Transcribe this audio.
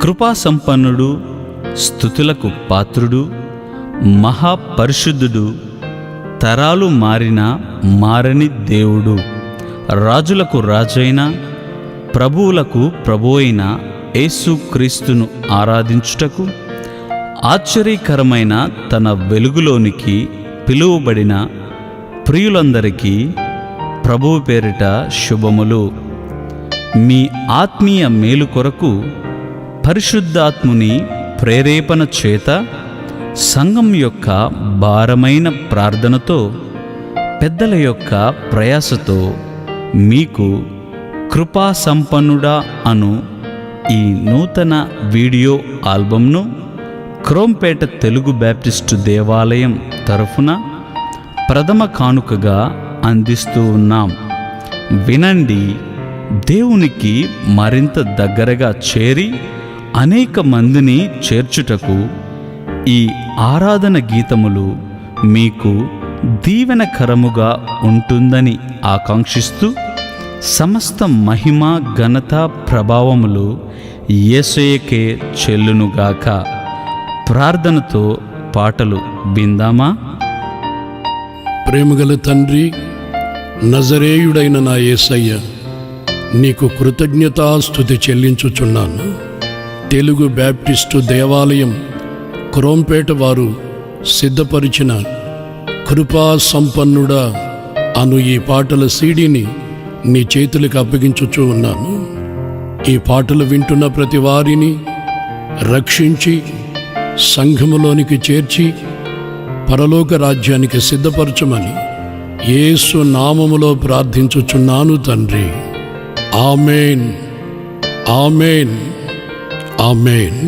కృపాసంపన్నుడు, స్తుతులకు పాత్రుడు, మహాపరిశుద్ధుడు, తరాలు మారినా మారని దేవుడు, రాజులకు రాజైన, ప్రభువులకు ప్రభువైన యేసుక్రీస్తును ఆరాధించుటకు ఆశ్చర్యకరమైన తన వెలుగులోనికి పిలువబడిన ప్రియులందరికీ ప్రభువు పేరిట శుభములు. మీ ఆత్మీయ మేలు కొరకు పరిశుద్ధాత్ముని ప్రేరేపణ చేత సంఘం యొక్క భారమైన ప్రార్థనతో, పెద్దల యొక్క ప్రయాసతో మీకు కృపాసంపన్నుడా అను ఈ నూతన వీడియో ఆల్బమ్ను క్రోంపేట తెలుగు బ్యాప్టిస్టు దేవాలయం తరఫున ప్రథమ కానుకగా అందిస్తూ ఉన్నాం. వినండి. దేవునికి మరింత దగ్గరగా చేరి అనేక మందిని చేర్చుటకు ఈ ఆరాధన గీతములు మీకు దీవెనకరముగా ఉంటుందని ఆకాంక్షిస్తూ, సమస్త మహిమ ఘనత ప్రభావములు యేసయ్యకే చెల్లునుగాక. ప్రార్థనతో పాటలు విందామా? ప్రేమగల తండ్రి, నజరేయుడైన నా యేసయ్య, నీకు కృతజ్ఞతాస్తుతి చెల్లించుచున్నాను. తెలుగు బ్యాప్టిస్టు దేవాలయం క్రోంపేట వారు సిద్ధపరిచిన కృపా సంపన్నుడా అను ఈ పాటల సీడీని నీ చేతులకు అప్పగించుచూ ఉన్నాను. ఈ పాటలు వింటున్న ప్రతి వారిని రక్షించి సంఘములోనికి చేర్చి పరలోక రాజ్యానికి సిద్ధపరచమని యేసు నామములో ప్రార్థించుచున్నాను తండ్రి. ఆమేన్, ఆమేన్, ఆమేన్.